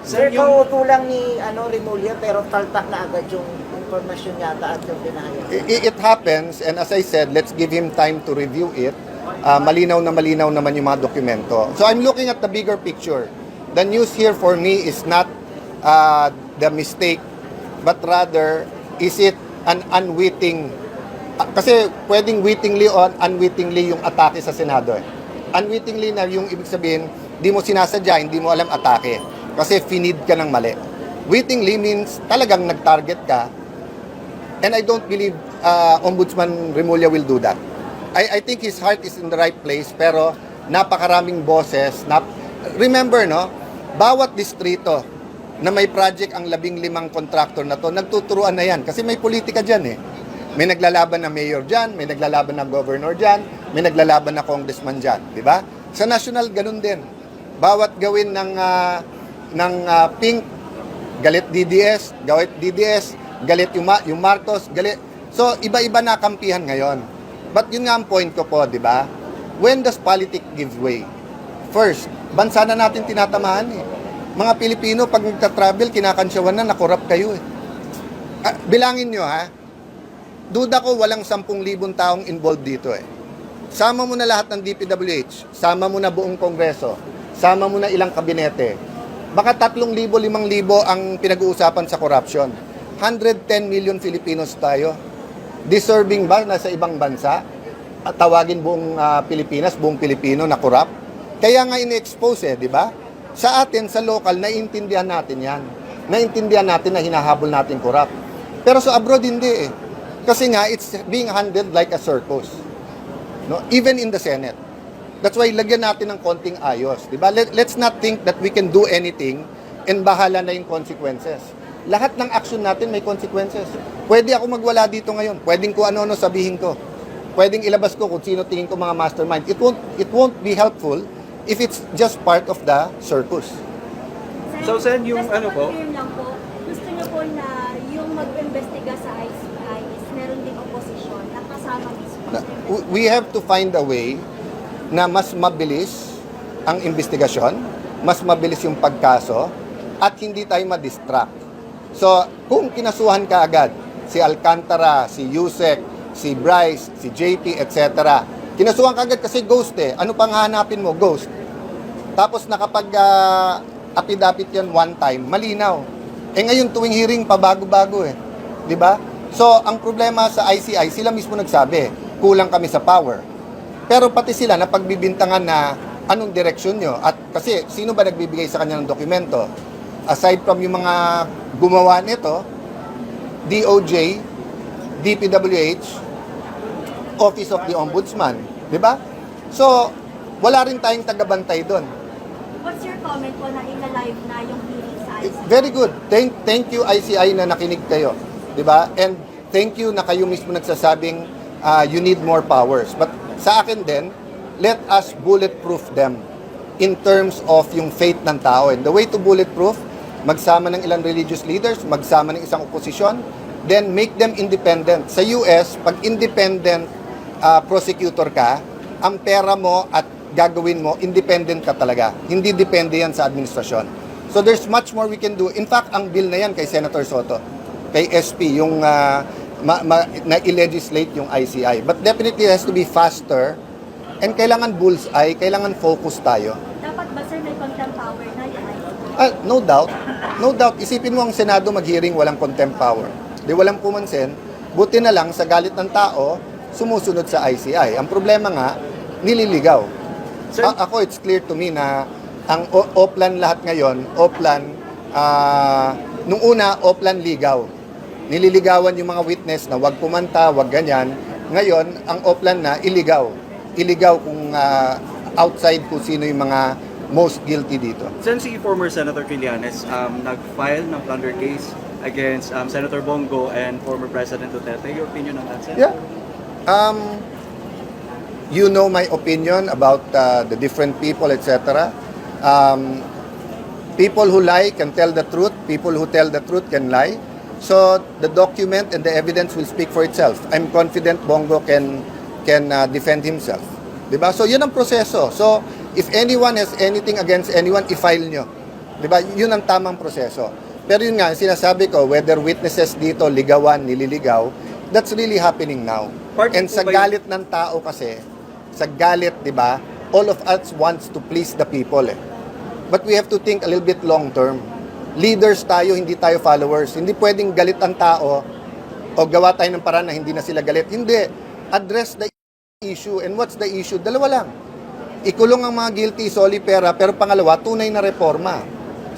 Sir, kauuto lang ni Remulla pero talpak na agad yung informasyon yata at yung pinahayag. It happens, and as I said, let's give him time to review it. Malinaw naman yung mga dokumento. So I'm looking at the bigger picture. The news here for me is not the mistake, but rather, is it an unwitting, kasi pwedeng wittingly or unwittingly yung atake sa Senado. Unwittingly na yung ibig sabihin, di mo sinasadya, hindi mo alam atake. Kasi finid ka ng mali. Wittingly means talagang nag-target ka. And I don't believe Ombudsman Remulla will do that. I think his heart is in the right place, pero napakaraming boses. Remember, no? Bawat distrito na may project ang 15 contractor na to, nagtuturuan na yan. Kasi may politika dyan eh. May naglalaban na mayor dyan, may naglalaban na governor dyan, may naglalaban na congressman dyan. Di ba? Sa national, ganun din. Bawat gawin ng pink, galit DDS, galit yung Marcos, galit. So, iba-iba na kampihan ngayon. But yun nga ang point ko po, di ba? When does politics give way? First, bansa na natin tinatamahan eh. Mga Pilipino, pag nagta-travel, kinakansyawan na corrupt kayo eh. Bilangin nyo ha, duda ko walang 10,000 taong involved dito eh. Sama mo na lahat ng DPWH, sama mo na buong Kongreso, sama mo na ilang kabinete. Baka 3,000, 5,000 ang pinag-uusapan sa corruption. 110 million Filipinos tayo. Deserving ba na sa ibang bansa at tawagin buong Pilipinas, buong Pilipino na corrupt? Kaya nga in-expose eh, di ba? Sa atin, sa local, naiintindihan natin yan. Naiintindihan natin na hinahabol natin corrupt. Pero sa abroad, hindi eh. Kasi nga, it's being handled like a circus. No? Even in the Senate. That's why lagyan natin ng konting ayos. Diba? Let's not think that we can do anything and bahala na yung consequences. Lahat ng action natin may consequences. Pwede ako magwala dito ngayon. Pwedeng ko ano-ano sabihin ko. Pwedeng ilabas ko kung sino tingin ko mga mastermind. It won't be helpful if it's just part of the circus. So, Sen, yung ano po? Lang po, gusto niyo po na yung mag-investiga sa ICI is meron din opposition na kasama mismo. We have to find a way na mas mabilis ang investigasyon, mas mabilis yung pagkaso, at hindi tayo ma-distract. So, kung kinasuhan ka agad, si Alcantara, si Yusek, si Bryce, si JP, etc. Kinasuhan ka agad kasi ghost eh. Ano pang hahanapin mo? Ghost. Tapos nakapag-apid-apid yan one time, malinaw. Eh ngayon tuwing hearing, pabago-bago eh. Di ba? So, ang problema sa ICI, sila mismo nagsabi, kulang kami sa power. Pero pati sila napagbibintangan na anong direksyon nyo. At kasi, sino ba nagbibigay sa kanya ng dokumento? Aside from yung mga gumawa nito, DOJ, DPWH, Office of the Ombudsman. Di ba? So, wala rin tayong tagabantay doon. What's your comment po na ina-live na yung hearing sa ICI? Very good. Thank you ICI na nakinig kayo. 'Di ba? And thank you na kayo mismo nagsasabing you need more powers. But sa akin din, let us bulletproof them in terms of yung faith ng tao. And the way to bulletproof, magsama ng ilang religious leaders, magsama ng isang oposisyon, then make them independent. Sa US, pag independent prosecutor ka, ang pera mo at gagawin mo, independent ka talaga. Hindi depende yan sa administrasyon. So there's much more we can do. In fact, ang bill na yan kay Senator Soto, kay SP, yung na-legislate yung ICI. But definitely it has to be faster and kailangan bullseye, kailangan focus tayo. Dapat ba sir may contempt power na yung ICI? No doubt. No doubt. Isipin mo ang Senado mag-hearing walang contempt power. Di walang pumansin. Buti na lang sa galit ng tao, sumusunod sa ICI. Ang problema nga, nililigaw. Ako, it's clear to me na ang Oplan lahat ngayon, Oplan, nung una, Oplan ligaw. Nililigawan yung mga witness na wag kumanta, wag ganyan. Ngayon, ang Oplan na, iligaw. Iligaw kung outside kung sino yung mga most guilty dito. Sen, si former Senator Trillanes nag-file ng plunder case against Senator Bongo and former President Duterte. Your opinion on that, Sen? Yeah. You know my opinion about the different people, etc. People who lie can tell the truth. People who tell the truth can lie. So the document and the evidence will speak for itself. I'm confident Bongo can defend himself. Diba? So yun ang proseso. So if anyone has anything against anyone, i-file nyo. Di ba? Yun ang tamang proseso. Pero yun nga, sinasabi ko, whether witnesses dito, ligawan, nililigaw, that's really happening now. Part And po sa ba yun- galit ng tao kasi, sa galit, di ba, all of us wants to please the people eh. But we have to think a little bit long term. Leaders tayo, hindi tayo followers. Hindi pwedeng galit ang tao o gawa tayo ng paraan na hindi na sila galit. Hindi. Address the issue. And what's the issue? Dalawa lang. Ikulong ang mga guilty, soli pera, pero pangalawa, tunay na reforma.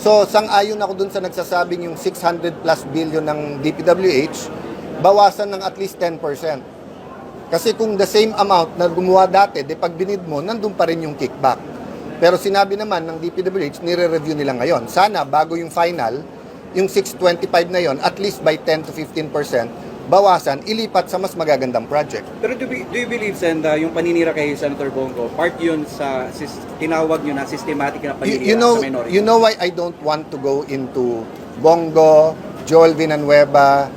So, sang-ayon ako dun sa nagsasabing yung 600 plus billion ng DPWH, bawasan ng at least 10%. Kasi kung the same amount na gumawa dati, di pag binid mo, nandun pa rin yung kickback. Pero sinabi naman ng DPWH, nire-review nila ngayon. Sana, bago yung final, yung 625 na yon, at least by 10 to 15%, bawasan, ilipat sa mas magagandang project. Pero do you believe, Sen, yung paninira kay Senator Bongo, part yun sa tinawag nyo na systematic na paninira sa minority? You know why I don't want to go into Bongo, Joel Villanueva,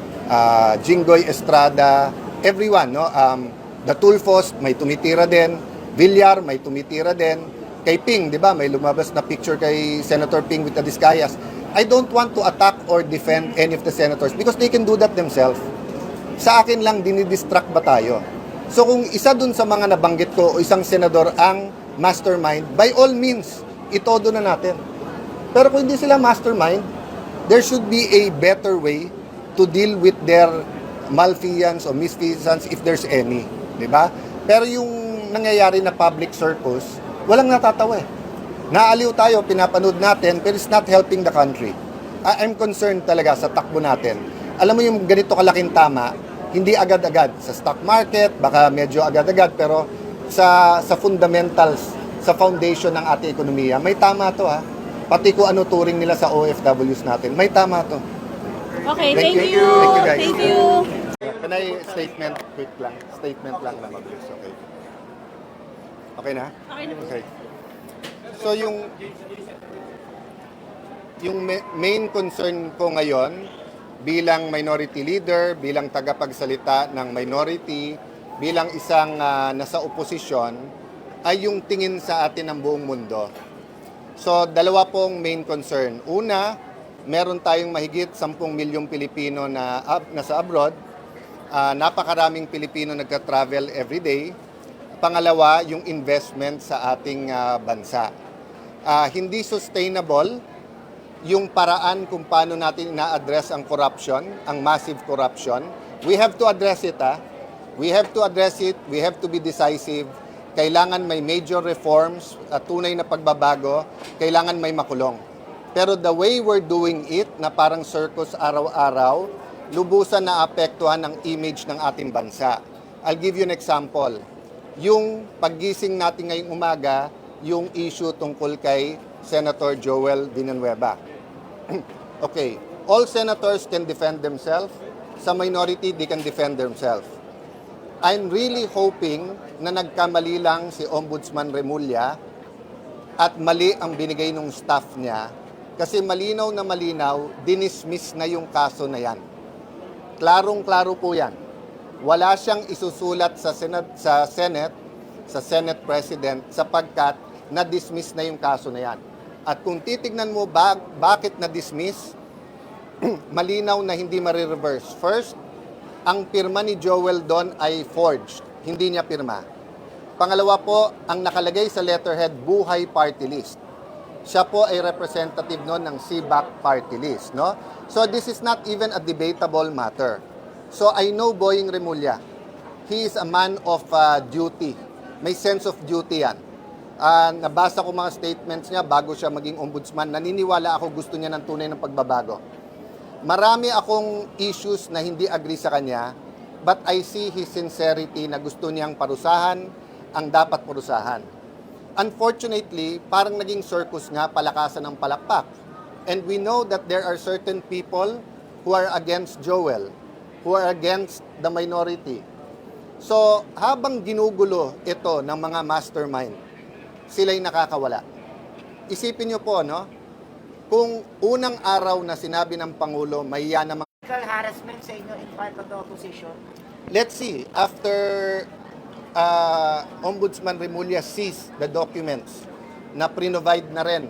Jinggoy Estrada, everyone, no? The Tulfos, may tumitira din. Villar, may tumitira din. Kay Ping, di ba? May lumabas na picture kay Senator Ping with the Discayas. I don't want to attack or defend any of the senators because they can do that themselves. Sa akin lang, dinidistract ba tayo? So kung isa dun sa mga nabanggit ko o isang senador ang mastermind, by all means, itodo na natin. Pero kung hindi sila mastermind, there should be a better way to deal with their malfeasance o misfeasance if there's any. Di ba? Pero yung nangyayari na public circus, walang natatawa eh. Naaliw tayo, pinapanood natin, pero it's not helping the country. I'm concerned talaga sa takbo natin. Alam mo yung ganito kalaking tama, hindi agad-agad. Sa stock market, baka medyo agad-agad, pero sa fundamentals, sa foundation ng ating ekonomiya, may tama to ha. Pati kung ano turing nila sa OFWs natin, may tama to. Okay, Thank thank you. you. Thank you, guys. Thank you. Can I statement quick lang? Statement lang na mabilis, okay? Okay na? Okay na po. Okay. So yung main concern ko ngayon bilang minority leader, bilang tagapagsalita ng minority, bilang isang nasa oposisyon, ay yung tingin sa atin ng buong mundo. So, dalawa pong main concern. Una, meron tayong mahigit 10 milyong Pilipino na nasa abroad. Napakaraming Pilipino nagka-travel everyday. Pangalawa, yung investment sa ating bansa. Hindi sustainable yung paraan kung paano natin ina-address ang corruption, ang massive corruption. We have to address it, We have to address it. We have to be decisive. Kailangan may major reforms, tunay na pagbabago. Kailangan may makulong. Pero the way we're doing it, na parang circus araw-araw, lubusan na apektuhan ang image ng ating bansa. I'll give you an example. Yung paggising natin ngayong umaga, yung issue tungkol kay Senator Joel Villanueva. Okay, all senators can defend themselves. Sa minority, they can defend themselves. I'm really hoping na nagkamali lang si Ombudsman Remulla at mali ang binigay ng staff niya kasi malinaw na malinaw, dinismiss na yung kaso na yan. Klarong-klaro po yan. Wala siyang isusulat sa Senate President sapagkat na-dismiss na yung kaso na yan. At kung titignan mo bakit na-dismiss, malinaw na hindi marireverse. First, ang pirma ni Joel doon ay forged. Hindi niya pirma. Pangalawa po, ang nakalagay sa letterhead, Buhay Party List. Siya po ay representative noon ng CBAC Party List. No? So this is not even a debatable matter. So I know Boying Remulla. He is a man of duty. May sense of duty yan. Nabasa ko mga statements niya bago siya maging ombudsman. Naniniwala ako gusto niya ng tunay ng pagbabago. Marami akong issues na hindi agree sa kanya, but I see his sincerity na gusto niyang parusahan ang dapat parusahan. Unfortunately, parang naging circus nga, palakasan ng palakpak. And we know that there are certain people who are against Joel, who are against the minority. So, habang ginugulo ito ng mga mastermind, sila'y nakakawala. Isipin niyo po, no? Kung unang araw na sinabi ng Pangulo, may yan namang... Harassment sa inyo in part of the opposition. Let's see, after Ombudsman Remulla sees the documents na pre-provide na rin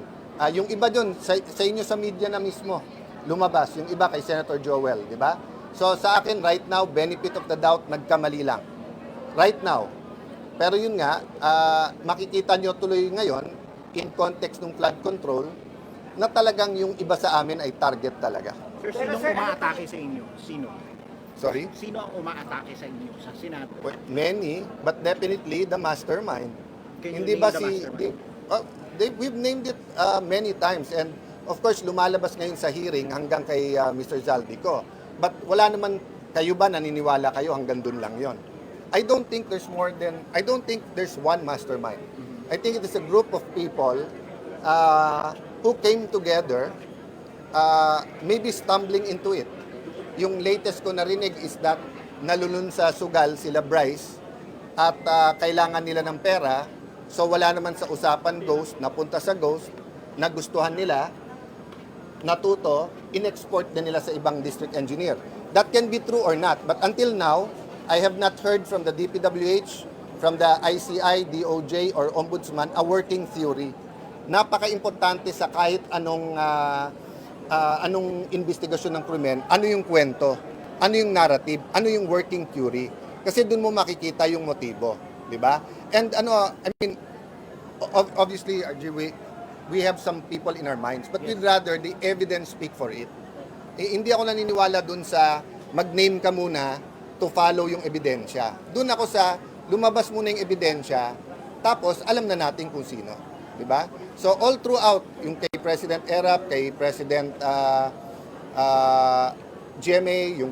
Yung iba dun, sa inyo sa media na mismo, lumabas. Yung iba kay Senator Joel, di ba? So sa akin, right now, benefit of the doubt, nagkamali lang. Right now. Pero yun nga, makikita nyo tuloy ngayon, in context ng flood control, na talagang yung iba sa amin ay target talaga. Sir, Pero, sinong sir, umaatake sa inyo? Sino? Sorry? Sino ang umaatake sa inyo sa Senado? Well, many, but definitely the mastermind. Can you Hindi name ba the mastermind? we've named it many times, and of course lumalabas ngayon sa hearing hanggang kay Mr. Zaldico. But wala naman, kayo ba naniniwala kayo hanggang dun lang yon? I don't think there's one mastermind. I think it is a group of people who came together, maybe stumbling into it. Yung latest ko narinig is that nalulun sa sugal sila Bryce at kailangan nila ng pera. So wala naman sa usapan Ghost, napunta sa Ghost, nagustuhan nila, natuto, in-export na nila sa ibang district engineer. That can be true or not. But until now, I have not heard from the DPWH, from the ICI, DOJ, or Ombudsman a working theory. Napaka-importante sa kahit anong investigasyon ng krimen, ano yung kwento, ano yung narrative, ano yung working theory. Kasi doon mo makikita yung motibo, di ba? And obviously, RJ, we have some people in our minds, but we'd rather the evidence speak for it. Hindi ako naniniwala doon sa mag-name ka muna to follow yung ebidensya. Doon ako sa lumabas muna yung ebidensya, tapos alam na natin kung sino. Di ba? So all throughout, yung kay President Erap, kay President GMA, yung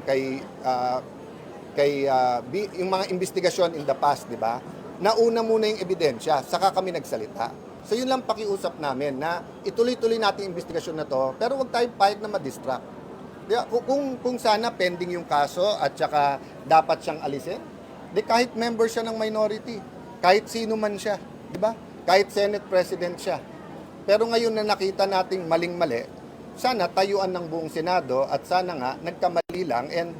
yung mga investigasyon in the past, di ba? Nauna muna yung ebidensya, saka kami nagsalita. So yun lang pakiusap namin na ituloy-tuloy natin yung investigasyon na to, pero wag tayong payag na ma-distract. Kung sana pending yung kaso at saka dapat siyang alisin, di kahit member siya ng minority, kahit sino man siya, di ba? Kahit Senate President siya. Pero ngayon na nakita nating maling-mali, sana tayuan ng buong Senado at sana nga nagkamali lang and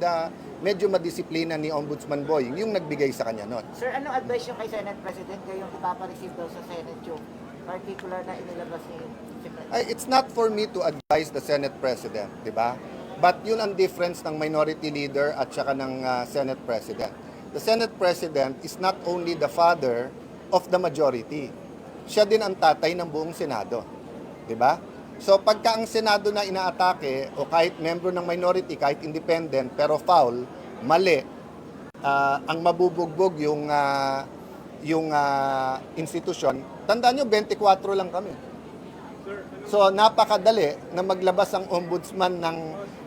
medyo madisiplina ni Ombudsman Boying yung nagbigay sa kanya noon. Sir, anong advice yung kay Senate President kayong ipapareceive daw sa Senate yung particular na inilabas ni Secretary? It's not for me to advise the Senate President, di ba? But yun ang difference ng minority leader at saka ng Senate President. The Senate President is not only the father of the majority. Siya din ang tatay ng buong Senado. Di ba? So pagka ang Senado na inaatake o kahit member ng minority, kahit independent, pero foul, mali, ang mabubugbog yung institusyon, tandaan nyo, 24 lang kami. So napakadali na maglabas ang ombudsman ng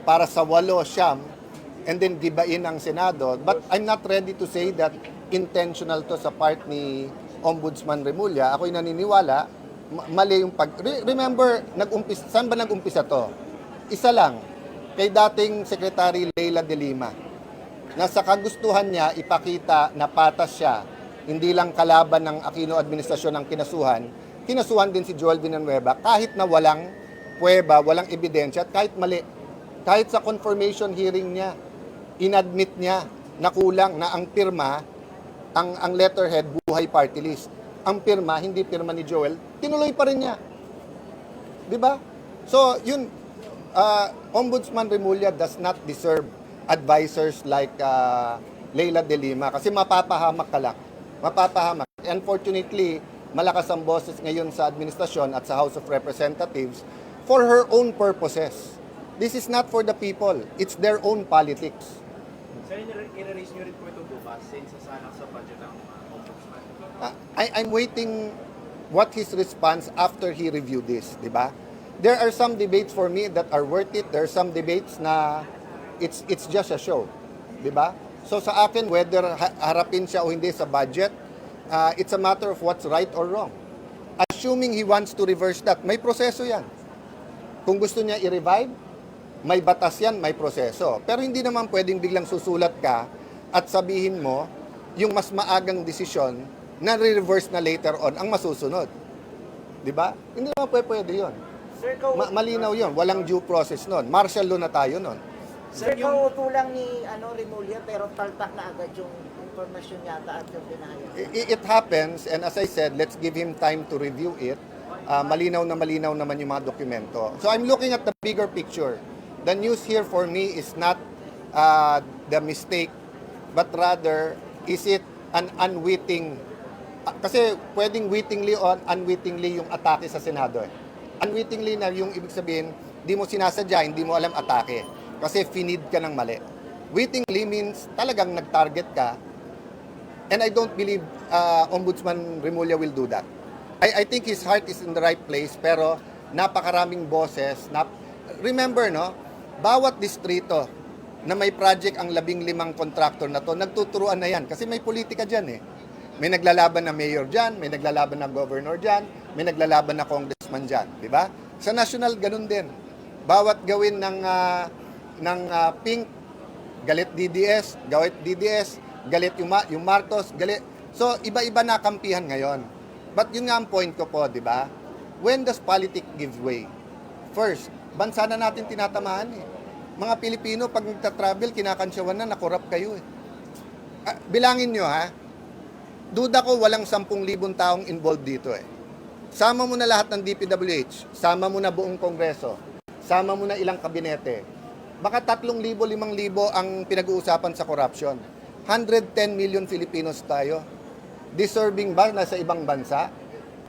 para sa 8, 9, and then gibain ang Senado. But I'm not ready to say that intentional to sa part ni Ombudsman Remulla. Ako'y naniniwala, mali yung Remember, saan ba nag-umpisa to? Isa lang, kay dating Secretary Leila de Lima. Na sa kagustuhan niya, ipakita na patas siya, hindi lang kalaban ng Aquino administrasyon ang kinasuhan din si Joel Villanueva kahit na walang pweba, walang ebidensya, at kahit mali. Kahit sa confirmation hearing niya, inadmit niya na kulang na ang pirma, ang letterhead, buhay party list. Ang pirma, hindi pirma ni Joel, tinuloy pa rin niya. Di ba? So, yun, Ombudsman Remulla does not deserve advisors like Leila de Lima kasi mapapahamak ka lang. Mapapahamak. Unfortunately, malakas ang boses ngayon sa administrasyon at sa House of Representatives for her own purposes. This is not for the people. It's their own politics. Sir, i-release nyo rin po ito bukas since sasalang sa budget ng Ombudsman. I'm waiting what his response after he reviewed this, di ba? There are some debates for me that are worth it. There are some debates na it's just a show, di ba? So sa akin, whether harapin siya o hindi sa budget, it's a matter of what's right or wrong. Assuming he wants to reverse that, may proseso yan. Kung gusto niya i-revive, may batas yan, may proseso. Pero hindi naman pwedeng biglang susulat ka at sabihin mo yung mas maagang desisyon na re-reverse na later on ang masusunod. Di ba? Hindi naman pwede yun. Sir, Malinaw yun. Walang due process nun. Martial law na tayo nun. Sir, kauuto lang ni Remulla pero taltak na agad yung informasyon yata at yung pinahayag. It happens, and as I said, let's give him time to review it. malinaw naman yung mga dokumento. So I'm looking at the bigger picture. The news here for me is not the mistake, but rather, is it an unwitting, kasi pwedeng wittingly or unwittingly yung atake sa Senado. Unwittingly na yung ibig sabihin, di mo sinasadya, hindi mo alam atake. Kasi finid ka ng mali. Wittingly means talagang nag-target ka. And I don't believe Ombudsman Remulla will do that. I think his heart is in the right place, pero napakaraming boses. Remember, no? Bawat distrito na may project ang 15 contractor na to, nagtuturuan na yan. Kasi may politika dyan eh. May naglalaban na mayor dyan, may naglalaban na governor dyan, may naglalaban na congressman dyan. Di ba? Sa national, ganun din. Bawat gawin ng pink, galit DDS, galit yung Marcos, galit. So, iba-iba na kampihan ngayon. But yun nga ang point ko po, di ba? When does politics give way? First, bansa na natin tinatamaan eh. Mga Pilipino, pag nagta-travel, kinakansyawan na, nakorap kayo eh. Bilangin nyo ha, duda ko walang 10,000 taong involved dito eh. Sama mo na lahat ng DPWH, sama mo na buong Kongreso, sama mo na ilang kabinete. Baka 3,000, 5,000 ang pinag-uusapan sa corruption. 110 million Filipinos tayo. Deserving ba na sa ibang bansa?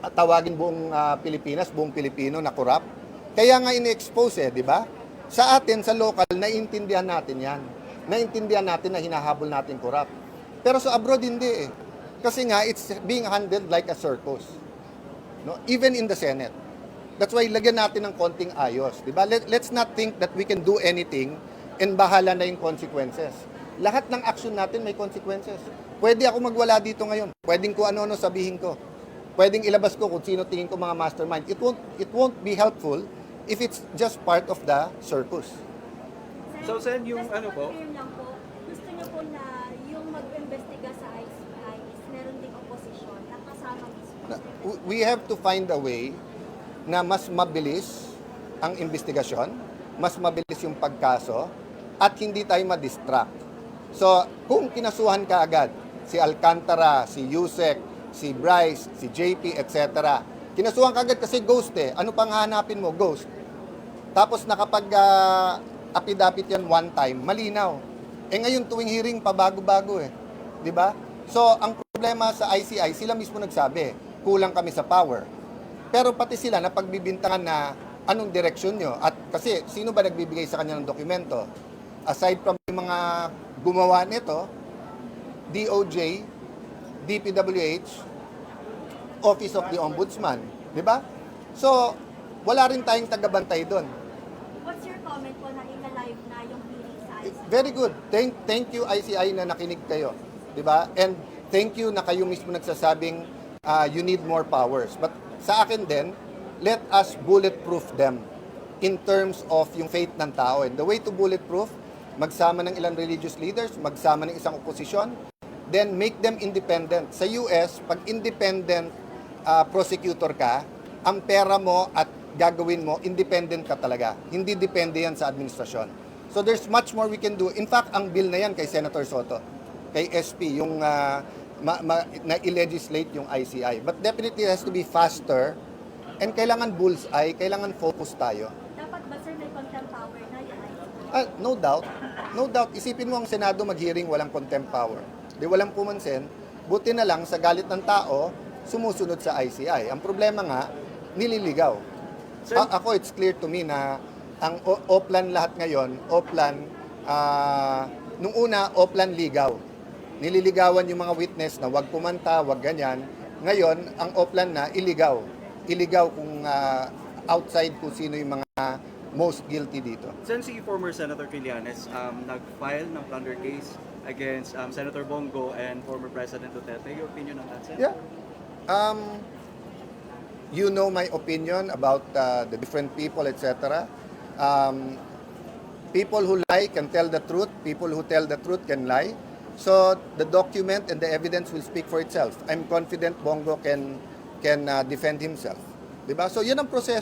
At tawagin buong Pilipinas, buong Pilipino na corrupt? Kaya nga ini-expose eh, di ba? Sa atin, sa local, naiintindihan natin yan. Naiintindihan natin na hinahabol natin corrupt. Pero sa abroad, hindi eh. Kasi nga, it's being handled like a circus. No? Even in the Senate. That's why, lagyan natin ng konting ayos. Diba? Let's not think that we can do anything and bahala na yung consequences. Lahat ng action natin may consequences. Pwede ako magwala dito ngayon. Pwedeng ko ano-ano sabihin ko. Pwedeng ilabas ko kung sino tingin ko mga mastermind. It won't be helpful if it's just part of the circus. So, Sen, yung just ano po? confirm lang po, gusto niyo po na yung mag-imbestiga sa ICI is meron ding opposition na kasama mismo. We have to find a way na mas mabilis ang investigasyon, mas mabilis yung pagkaso, at hindi tayo ma-distract. So, kung kinasuhan ka agad, si Alcantara, si Yusek, si Bryce, si JP, etc., kinasuhan ka agad kasi ghost eh. Ano pang hanapin mo? Ghost. Tapos nakapag-apid-apid yan one time, malinaw. Eh ngayon tuwing hearing, pabago-bago eh. Di ba? So, ang problema sa ICI, sila mismo nagsabi, kulang kami sa power. Pero pati sila na pagbibintangan na anong direksyon nyo. At kasi, sino ba nagbibigay sa kanya ng dokumento? Aside from yung mga gumawa nito, DOJ, DPWH, Office of the Ombudsman, di ba? So, wala rin tayong tagabantay doon. What's your comment po na ina-live na yung hearing sa ICI? Very good. Thank you ICI na nakinig kayo, di ba? And thank you na kayo mismo nagsasabing you need more powers. But sa akin din, let us bulletproof them in terms of yung faith ng tao. And the way to bulletproof, magsama ng ilang religious leaders, magsama ng isang oposisyon, then make them independent. Sa US, pag independent prosecutor ka, ang pera mo at gagawin mo, independent ka talaga. Hindi depende yan sa administrasyon. So there's much more we can do. In fact, ang bill na yan kay Senator Soto, kay SP, yung na-legislate yung ICI. But definitely it has to be faster and kailangan bullseye, kailangan focus tayo. Dapat ba sir may contempt power na yung ICI? No doubt. No doubt. Isipin mo ang Senado mag-hearing walang contempt power. Di walang pumansin. Buti na lang sa galit ng tao, sumusunod sa ICI. Ang problema nga, nililigaw. Sir, Ako, it's clear to me na ang Oplan lahat ngayon, Oplan, nung una, Oplan ligaw. Nililigawan yung mga witness na wag pumanta, wag ganyan. Ngayon, ang Oplan na iligaw. Iligaw kung outside kung sino yung mga most guilty dito. Sen, si former Senator Trillanes nag-file ng plunder case against Senator Bongo and former President Duterte. Your opinion on that, Sen? Yeah. You know my opinion about the different people, etc. People who lie can tell the truth. People who tell the truth can lie. So the document and the evidence will speak for itself. I'm confident Bongo can defend himself. Diba? So yan ang proseso.